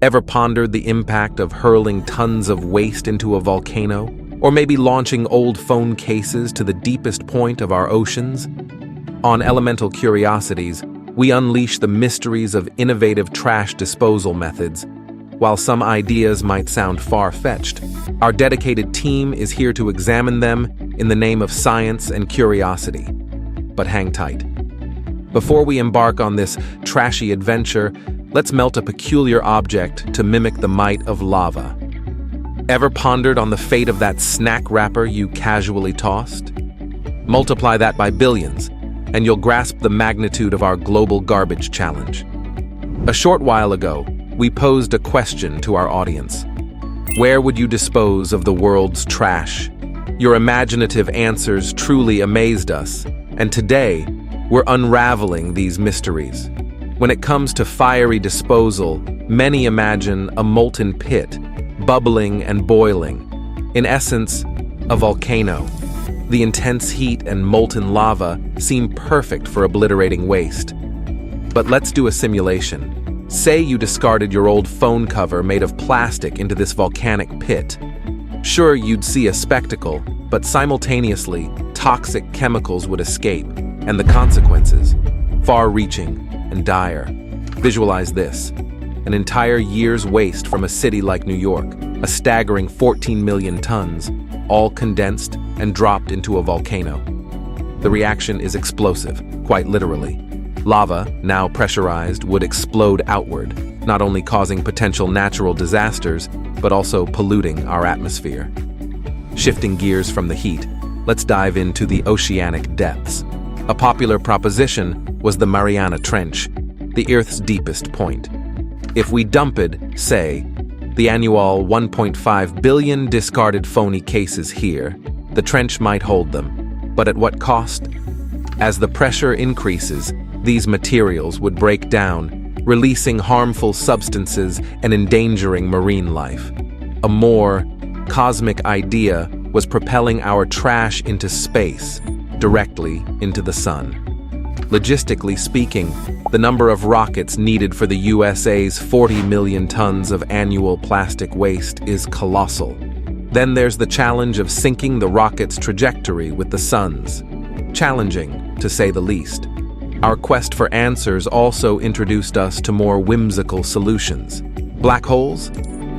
Ever pondered the impact of hurling tons of waste into a volcano? Or maybe launching old phone cases to the deepest point of our oceans? On Elemental Curiosities, we unleash the mysteries of innovative trash disposal methods. While some ideas might sound far-fetched, our dedicated team is here to examine them in the name of science and curiosity. But hang tight. Before we embark on this trashy adventure, let's melt a peculiar object to mimic the might of lava. Ever pondered on the fate of that snack wrapper you casually tossed? Multiply that by billions, and you'll grasp the magnitude of our global garbage challenge. A short while ago, we posed a question to our audience. Where would you dispose of the world's trash? Your imaginative answers truly amazed us, and today, we're unraveling these mysteries. When it comes to fiery disposal, many imagine a molten pit, bubbling and boiling. In essence, a volcano. The intense heat and molten lava seem perfect for obliterating waste. But let's do a simulation. Say you discarded your old phone cover made of plastic into this volcanic pit. Sure, you'd see a spectacle, but simultaneously, toxic chemicals would escape, and the consequences, far-reaching and dire. Visualize this. An entire year's waste from a city like New York, a staggering 14 million tons, all condensed and dropped into a volcano. The reaction is explosive, quite literally. Lava, now pressurized, would explode outward, not only causing potential natural disasters, but also polluting our atmosphere. Shifting gears from the heat, let's dive into the oceanic depths. A popular proposition was the Mariana Trench, the Earth's deepest point. If we dumped, say, the annual 1.5 billion discarded phony cases here, the trench might hold them. But at what cost? As the pressure increases, these materials would break down, releasing harmful substances and endangering marine life. A more cosmic idea was propelling our trash into space, directly into the sun. Logistically speaking, the number of rockets needed for the USA's 40 million tons of annual plastic waste is colossal. Then there's the challenge of syncing the rocket's trajectory with the sun's. Challenging, to say the least. Our quest for answers also introduced us to more whimsical solutions. Black holes?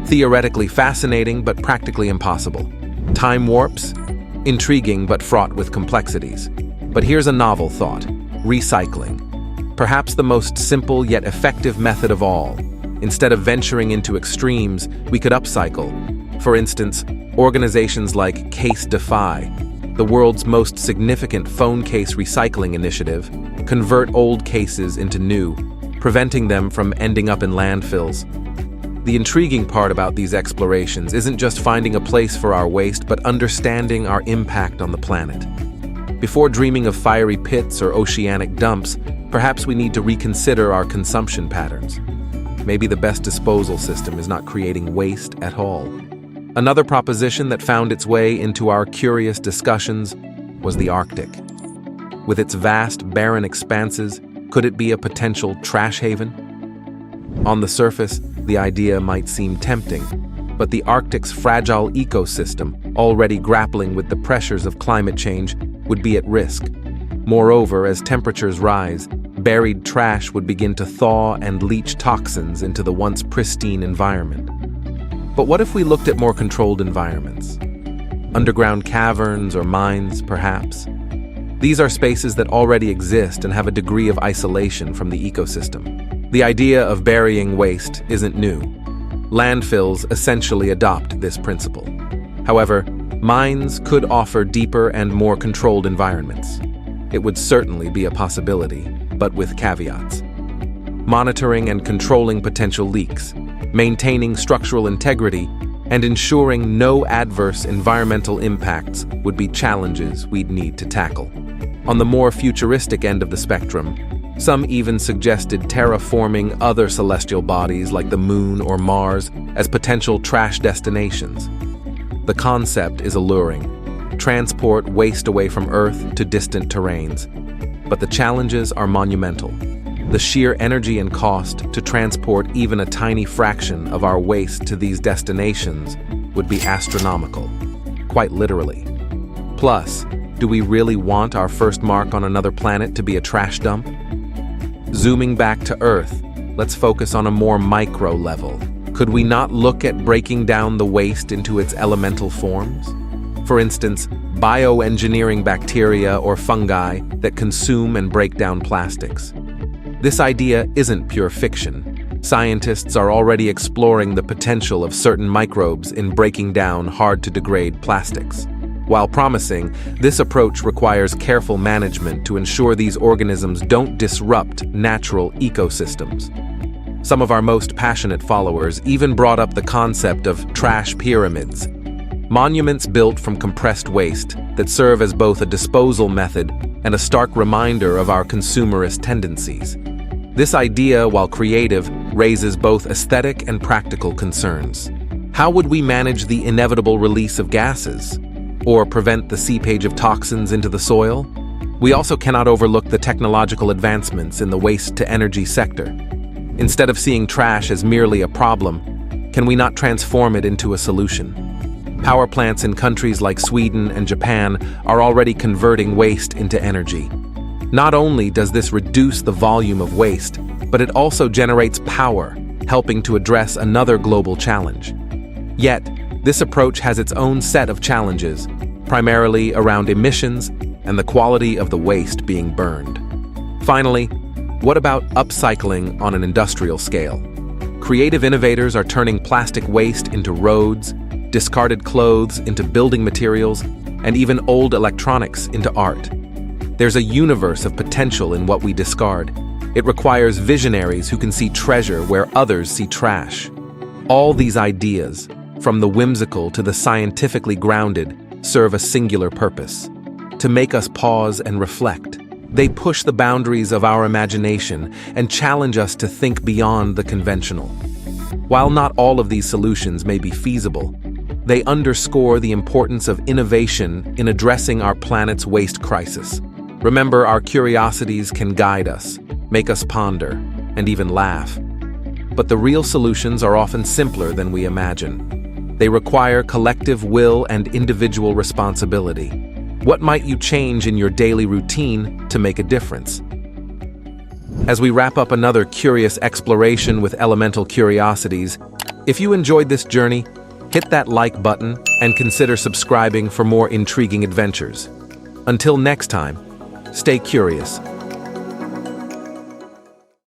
Theoretically fascinating but practically impossible. Time warps? Intriguing but fraught with complexities. But here's a novel thought. Recycling. Perhaps the most simple yet effective method of all. Instead of venturing into extremes, we could upcycle. For instance, organizations like Case Defy, the world's most significant phone case recycling initiative, convert old cases into new, preventing them from ending up in landfills. The intriguing part about these explorations isn't just finding a place for our waste, but understanding our impact on the planet. Before dreaming of fiery pits or oceanic dumps, perhaps we need to reconsider our consumption patterns. Maybe the best disposal system is not creating waste at all. Another proposition that found its way into our curious discussions was the Arctic. With its vast, barren expanses, could it be a potential trash haven? On the surface, the idea might seem tempting, but the Arctic's fragile ecosystem, already grappling with the pressures of climate change, would be at risk. Moreover, as temperatures rise, buried trash would begin to thaw and leach toxins into the once pristine environment. But what if we looked at more controlled environments? Underground caverns or mines, perhaps? These are spaces that already exist and have a degree of isolation from the ecosystem. The idea of burying waste isn't new. Landfills essentially adopt this principle. However, mines could offer deeper and more controlled environments. It would certainly be a possibility, but with caveats. Monitoring and controlling potential leaks, maintaining structural integrity, and ensuring no adverse environmental impacts would be challenges we'd need to tackle. On the more futuristic end of the spectrum, some even suggested terraforming other celestial bodies like the Moon or Mars as potential trash destinations. The concept is alluring. Transport waste away from Earth to distant terrains. But the challenges are monumental. The sheer energy and cost to transport even a tiny fraction of our waste to these destinations would be astronomical, quite literally. Plus, do we really want our first mark on another planet to be a trash dump? Zooming back to Earth, let's focus on a more micro level. Could we not look at breaking down the waste into its elemental forms? For instance, bioengineering bacteria or fungi that consume and break down plastics. This idea isn't pure fiction. Scientists are already exploring the potential of certain microbes in breaking down hard-to-degrade plastics. While promising, this approach requires careful management to ensure these organisms don't disrupt natural ecosystems. Some of our most passionate followers even brought up the concept of trash pyramids, monuments built from compressed waste that serve as both a disposal method and a stark reminder of our consumerist tendencies. This idea, while creative, raises both aesthetic and practical concerns. How would we manage the inevitable release of gases? Or prevent the seepage of toxins into the soil? We also cannot overlook the technological advancements in the waste-to-energy sector. Instead of seeing trash as merely a problem, can we not transform it into a solution? Power plants in countries like Sweden and Japan are already converting waste into energy. Not only does this reduce the volume of waste, but it also generates power, helping to address another global challenge. Yet, this approach has its own set of challenges, primarily around emissions and the quality of the waste being burned. Finally, what about upcycling on an industrial scale? Creative innovators are turning plastic waste into roads, discarded clothes into building materials, and even old electronics into art. There's a universe of potential in what we discard. It requires visionaries who can see treasure where others see trash. All these ideas, from the whimsical to the scientifically grounded, serve a singular purpose: to make us pause and reflect. They push the boundaries of our imagination and challenge us to think beyond the conventional. While not all of these solutions may be feasible, they underscore the importance of innovation in addressing our planet's waste crisis. Remember, our curiosities can guide us, make us ponder, and even laugh. But the real solutions are often simpler than we imagine. They require collective will and individual responsibility. What might you change in your daily routine to make a difference? As we wrap up another curious exploration with Elemental Curiosities, if you enjoyed this journey, hit that like button and consider subscribing for more intriguing adventures. Until next time, stay curious.